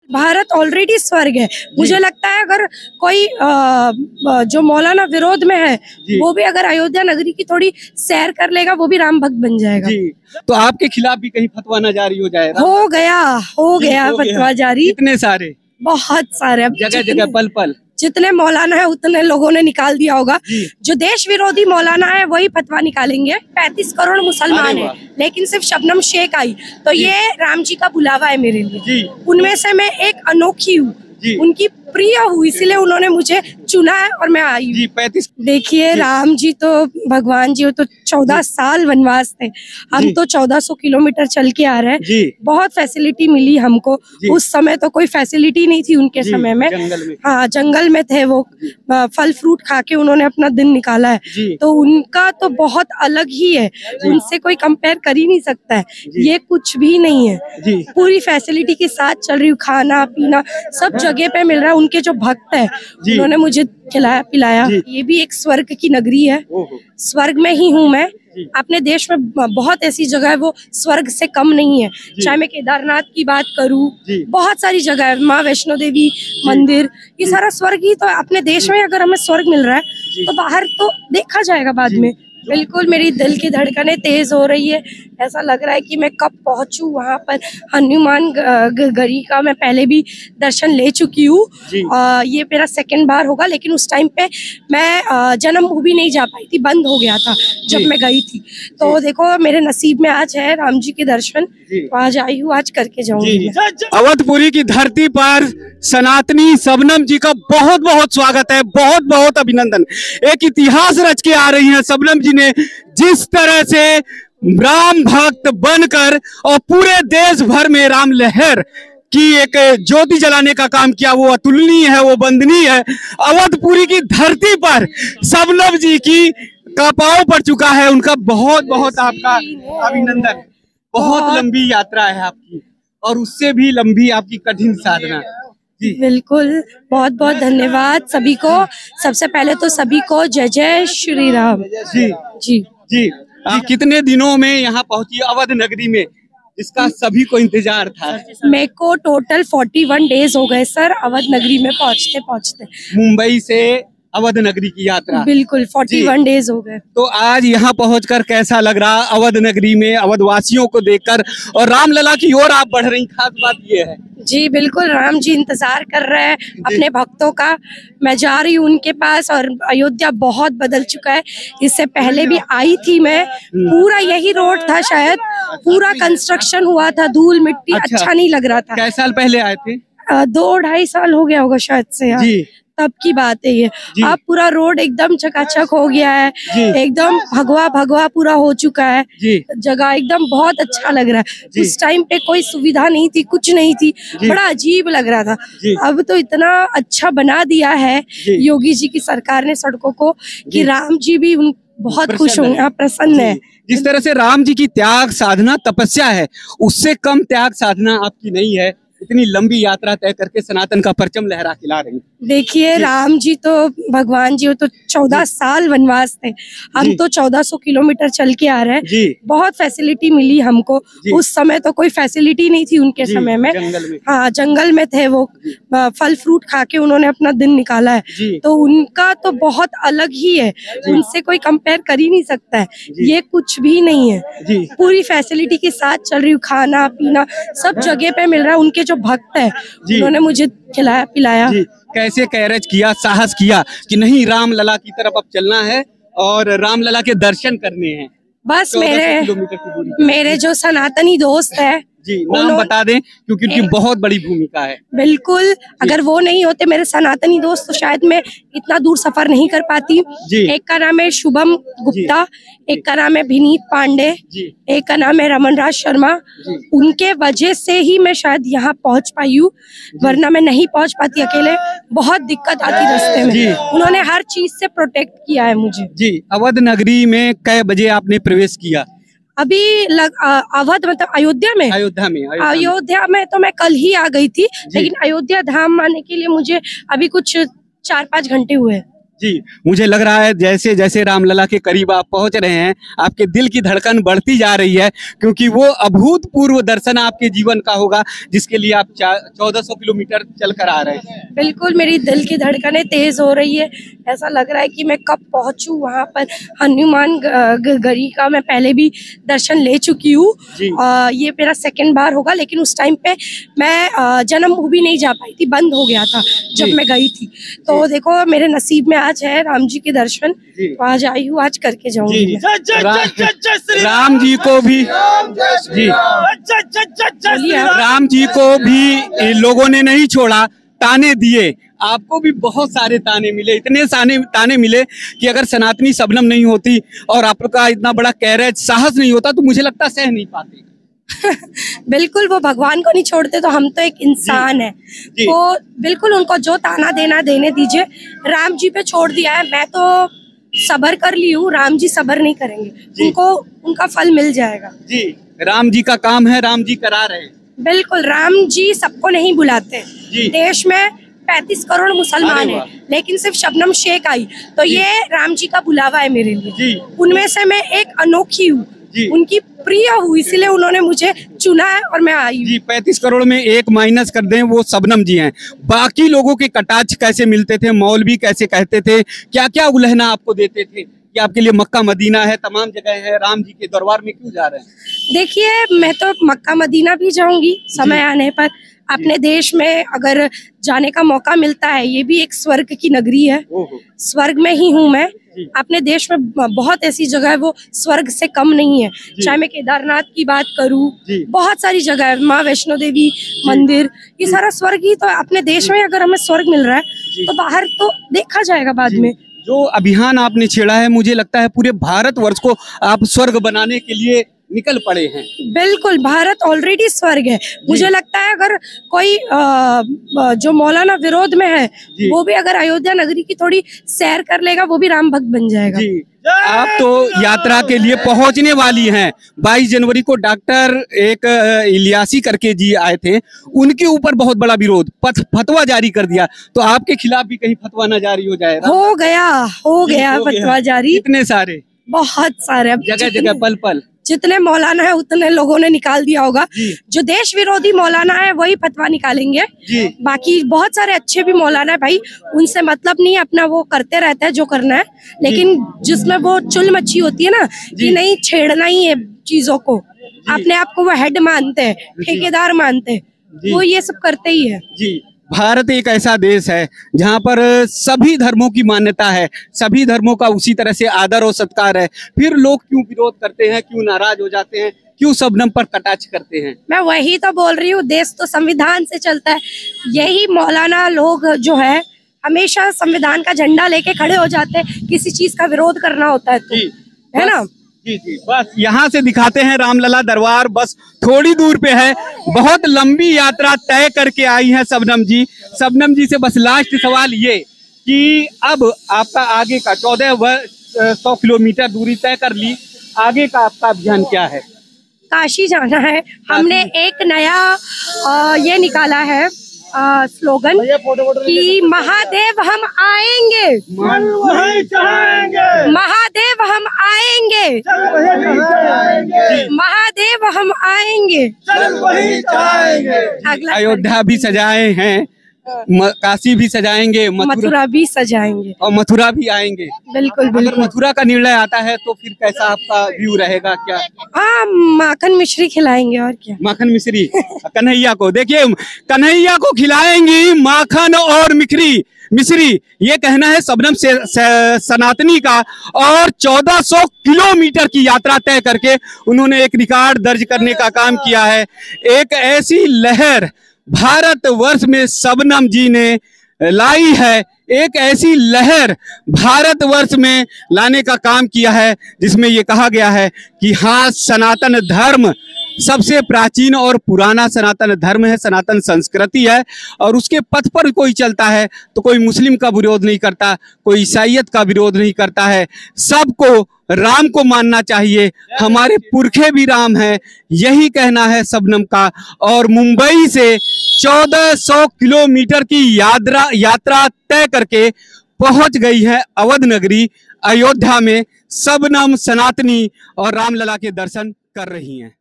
Bharat already स्वर्ग है। मुझे लगता है अगर कोई जो मौलाना विरोध में है वो भी अगर अयोध्या नगरी की थोड़ी सैर कर लेगा वो भी राम भक्त बन जाएगा। जी। तो आपके खिलाफ भी कहीं फतवा ना जारी हो जाए? हो गया फतवा जारी। कितने सारे? बहुत सारे, जगह जगह पल पल जितने मौलाना है उतने लोगों ने निकाल दिया होगा। जो देश विरोधी मौलाना है वही फतवा निकालेंगे। 35 करोड़ मुसलमान है लेकिन सिर्फ शबनम शेख आई तो ये राम जी का बुलावा है मेरे लिए। उनमें से मैं एक अनोखी हूँ, उनकी प्रिय हूँ, इसीलिए उन्होंने मुझे चुना है और मैं आई हूँ। 35 देखिए राम जी तो भगवान जी, वो तो 14 साल वनवास थे, हम तो 1400 किलोमीटर चल के आ रहे हैं। बहुत फैसिलिटी मिली हमको, उस समय तो कोई फैसिलिटी नहीं थी उनके समय में। हाँ, जंगल में थे वो, फल फ्रूट खा के उन्होंने अपना दिन निकाला है। तो उनका तो बहुत अलग ही है, उनसे कोई कंपेयर कर ही नहीं सकता है। ये कुछ भी नहीं है, पूरी फैसिलिटी के साथ चल रही हूँ, खाना पीना सब जगह पे मिल रहा है। उनके जो भक्त है उन्होंने मुझे खिलाया पिलाया। ये भी एक स्वर्ग की नगरी है, स्वर्ग में ही हूँ मैं। अपने देश में बहुत ऐसी जगह है वो स्वर्ग से कम नहीं है। चाहे मैं केदारनाथ की बात करूँ, बहुत सारी जगह है, माँ वैष्णो देवी मंदिर, ये सारा स्वर्ग ही तो अपने देश में। अगर हमें स्वर्ग मिल रहा है तो बाहर तो देखा जाएगा बाद में। बिल्कुल मेरी दिल की धड़कनें तेज हो रही है, ऐसा लग रहा है कि मैं कब पहुंचूं वहां पर। हनुमान गढ़ी का मैं पहले भी दर्शन ले चुकी हूँ, ये मेरा सेकंड बार होगा। लेकिन उस टाइम पे मैं जन्मभूमि नहीं जा पाई थी, बंद हो गया था जब मैं गई थी। तो देखो मेरे नसीब में आज है राम जी के दर्शन, तो आज आई हूँ, आज करके जाऊंगी। अवधपुरी की धरती पर सनातनी शबनम जी का बहुत बहुत स्वागत है, बहुत बहुत अभिनंदन। एक इतिहास रच के आ रही हैं शबनम जी ने। जिस तरह से राम भक्त बनकर और पूरे देश भर में राम लहर की एक ज्योति जलाने का काम किया, वो अतुलनीय है, वो वंदनीय है। अवधपुरी की धरती पर शबनम जी की का पांव पड़ चुका है, उनका बहुत बहुत आपका अभिनंदन। बहुत लंबी यात्रा है आपकी और उससे भी लंबी आपकी कठिन साधना। बिल्कुल, बहुत बहुत धन्यवाद सभी को। सबसे पहले तो सभी को जय जय श्री राम। जी जी जी। कितने दिनों में यहाँ पहुंची अवध नगरी में, इसका सभी को इंतजार था? मेरे को टोटल 41 डेज हो गए सर अवध नगरी में पहुँचते पहुँचते। मुंबई से अवध नगरी की यात्रा। बिल्कुल 41 डेज हो गए। तो आज यहाँ पहुंचकर कैसा लग रहा अवध नगरी में, अवध वासियों को देखकर और रामलला की ओर आप बढ़ रही? खास बात ये है जी, बिल्कुल राम जी इंतजार कर रहे हैं अपने भक्तों का। मैं जा रही हूँ उनके पास और अयोध्या बहुत बदल चुका है। इससे पहले भी आई थी मैं, पूरा यही रोड था, शायद पूरा कंस्ट्रक्शन हुआ था, धूल मिट्टी, अच्छा नहीं लग रहा था। कैसे साल पहले आए थे? 2-2.5 साल हो गया होगा शायद से यार, तब की बात है ये। अब पूरा रोड एकदम चकाचक हो गया है, एकदम भगवा भगवा पूरा हो चुका है जगह, एकदम बहुत अच्छा लग रहा है। उस टाइम पे कोई सुविधा नहीं थी, कुछ नहीं थी, बड़ा अजीब लग रहा था। अब तो इतना अच्छा बना दिया है योगी जी की सरकार ने सड़कों को कि राम जी भी बहुत खुश होंगे, प्रसन्न है। जिस तरह से राम जी की त्याग साधना तपस्या है, उससे कम त्याग साधना आपकी नहीं है। इतनी लंबी यात्रा तय करके सनातन का परचम लहरा के ला रही। देखिए राम जी तो भगवान जी, वो तो 14 साल वनवास थे, हम तो 1400 किलोमीटर चल के आ रहे हैं। बहुत फैसिलिटी मिली हमको, उस समय तो कोई फैसिलिटी नहीं थी उनके समय में। हाँ, जंगल में थे वो, फल फ्रूट खा के उन्होंने अपना दिन निकाला है। तो उनका तो बहुत अलग ही है, उनसे कोई कंपेयर कर ही नहीं सकता है। ये कुछ भी नहीं है, पूरी फैसिलिटी के साथ चल रही हूँ, खाना पीना सब जगह पे मिल रहा है। उनके जो भक्त है उन्होंने मुझे खिलाया पिलाया। कैसे कैरेज किया, साहस किया कि नहीं रामलला की तरफ अब चलना है और रामलला के दर्शन करने हैं? बस मेरे जो सनातनी दोस्त है जी, नाम बता दें क्योंकि उनकी बहुत बड़ी भूमिका है। बिल्कुल, अगर वो नहीं होते मेरे सनातनी दोस्त तो शायद मैं इतना दूर सफर नहीं कर पाती। एक का नाम है शुभम गुप्ता, एक का नाम है विनीत पांडे, एक का नाम है रमन राज शर्मा। उनके वजह से ही मैं शायद यहाँ पहुँच पाई हूँ, वरना मैं नहीं पहुँच पाती अकेले, बहुत दिक्कत आती रास्ते में। उन्होंने हर चीज से प्रोटेक्ट किया है मुझे। जी, अवध नगरी में कै बजे आपने प्रवेश किया? अभी अवध मतलब अयोध्या में तो मैं कल ही आ गई थी, लेकिन अयोध्या धाम आने के लिए मुझे अभी कुछ 4-5 घंटे हुए। जी, मुझे लग रहा है जैसे जैसे रामलला के करीब आप पहुंच रहे हैं, आपके दिल की धड़कन बढ़ती जा रही है, क्योंकि वो अभूतपूर्व दर्शन आपके जीवन का होगा जिसके लिए आप 1400 किलोमीटर चल कर आ रहे हैं। बिल्कुल, मेरी दिल की धड़कनें तेज हो रही है। ऐसा लग रहा है कि मैं कब पहुंचूं वहां पर। हनुमान गढ़ी का मैं पहले भी दर्शन ले चुकी हूँ। ये मेरा सेकंड बार होगा, लेकिन उस टाइम पे मैं जन्मभूमि नहीं जा पाई थी, बंद हो गया था जब मैं गई थी। तो देखो मेरे नसीब में आज है राम जी के दर्शन, तो आज आई हूँ, आज करके जाऊंगी। राम जी को भी जी राम जी को भी लोगों ने नहीं छोड़ा, ताने दिए, आपको भी बहुत सारे ताने मिले, इतने ताने मिले कि अगर सनातनी शबनम नहीं होती और आपका इतना बड़ा कैरेज साहस नहीं होता तो मुझे लगता सह नहीं पाते। बिल्कुल, वो भगवान को नहीं छोड़ते तो हम तो एक इंसान है, तो बिल्कुल उनको जो ताना देना देने दीजिए। राम जी पे छोड़ दिया है, मैं तो सब्र कर ली हूँ, राम जी सब्र नहीं करेंगे, उनको उनका फल मिल जाएगा। जी, राम जी का काम है, राम जी करा रहे हैं। बिल्कुल, राम जी सबको नहीं बुलाते। देश में 35 करोड़ मुसलमान हैं, लेकिन सिर्फ शबनम शेख आई, तो ये राम जी का बुलावा है मेरे लिए। उनमें से मैं एक अनोखी हूँ, उनकी प्रिय हूँ, इसीलिए उन्होंने मुझे चुना है और मैं आई हूँ। 35 करोड़ में एक माइनस कर दें, वो शबनम जी हैं। बाकी लोगों के कटाक्ष कैसे मिलते थे, मौलवी कैसे कहते थे, क्या क्या उलहना आपको देते थे कि आपके लिए मक्का मदीना है, तमाम जगह है, राम जी के दरबार में क्यों जा रहे हैं? देखिए, मैं तो मक्का मदीना भी जाऊंगी समय आने पर। अपने देश में अगर जाने का मौका मिलता है, ये भी एक स्वर्ग की नगरी है, स्वर्ग में ही हूँ मैं। अपने देश में बहुत ऐसी जगह है वो स्वर्ग से कम नहीं है, चाहे मैं केदारनाथ की बात करूँ, बहुत सारी जगह है, माँ वैष्णो देवी मंदिर, ये सारा स्वर्ग ही तो। अपने देश में अगर हमें स्वर्ग मिल रहा है तो बाहर तो देखा जाएगा बाद में। जो अभियान आपने छेड़ा है, मुझे लगता है पूरे भारतवर्ष को आप स्वर्ग बनाने के लिए निकल पड़े हैं। बिल्कुल, भारत ऑलरेडी स्वर्ग है। मुझे लगता है अगर कोई जो मौलाना विरोध में है वो भी अगर अयोध्या नगरी की थोड़ी सैर कर लेगा, वो भी राम भक्त बन जाएगा। जी, आप तो यात्रा के लिए पहुंचने वाली हैं। 22 जनवरी को डॉक्टर एक इलियासी करके जी आए थे, उनके ऊपर बहुत बड़ा विरोध, फतवा जारी कर दिया, तो आपके खिलाफ भी कहीं फतवा न जारी हो जाएगा? हो गया फतवा जारी। इतने सारे, बहुत सारे, जगह जगह पल पल जितने मौलाना है उतने लोगों ने निकाल दिया होगा। जो देश विरोधी मौलाना है वही फतवा निकालेंगे, बाकी बहुत सारे अच्छे भी मौलाना है भाई, उनसे मतलब नहीं, अपना वो करते रहता है जो करना है, लेकिन जिसमें वो चुल मच्छी होती है ना कि नहीं छेड़ना ही है चीजों को, अपने आप को वो हेड मानते हैं, ठेकेदार मानते हैं, वो ये सब करते ही है। भारत एक ऐसा देश है जहाँ पर सभी धर्मों की मान्यता है, सभी धर्मों का उसी तरह से आदर और सत्कार है, फिर लोग क्यों विरोध करते हैं, क्यों नाराज हो जाते हैं, क्यों शबनम पर कटाक्ष करते हैं? मैं वही तो बोल रही हूँ, देश तो संविधान से चलता है। यही मौलाना लोग जो है हमेशा संविधान का झंडा लेके खड़े हो जाते हैं, किसी चीज का विरोध करना होता है तो, है ना। जी, बस यहाँ से दिखाते हैं रामलला दरबार, बस थोड़ी दूर पे है। बहुत लंबी यात्रा तय करके आई है शबनम जी। शबनम जी से बस लास्ट सवाल ये कि अब आपका आगे का 1400 किलोमीटर दूरी तय कर ली, आगे का आपका अभियान क्या है? काशी जाना है। हमने एक नया ये निकाला है स्लोगन कि महादेव हम आएंगे, महादेव हम आएंगे, महादेव हम आएंगे। अयोध्या भी सजाए हैं, काशी भी सजाएंगे, मथुरा भी सजाएंगे और मथुरा भी आएंगे। बिल्कुल बिल्कुल। अगर मथुरा का निर्णय आता है तो फिर कैसा आपका व्यू रहेगा? क्या? हाँ, माखन मिश्री खिलाएंगे और क्या। माखन मिश्री कन्हैया को, देखिए कन्हैया को खिलाएंगी माखन और मिश्री, ये कहना है शबनम से सनातनी का। और 1400 किलोमीटर की यात्रा तय करके उन्होंने एक रिकॉर्ड दर्ज करने का काम किया है। एक ऐसी लहर भारतवर्ष में शबनम जी ने लाई है, एक ऐसी लहर भारतवर्ष में लाने का काम किया है जिसमें ये कहा गया है कि हाँ, सनातन धर्म सबसे प्राचीन और पुराना सनातन धर्म है, सनातन संस्कृति है, और उसके पथ पर कोई चलता है तो कोई मुस्लिम का विरोध नहीं करता, कोई ईसाईयत का विरोध नहीं करता है, सबको राम को मानना चाहिए। हमारे पुरखे भी राम हैं, यही कहना है शबनम का। और मुंबई से 1400 किलोमीटर की यात्रा तय करके पहुंच गई है अवध नगरी अयोध्या में। शबनम, सनातनी और रामलला के दर्शन कर रही हैं।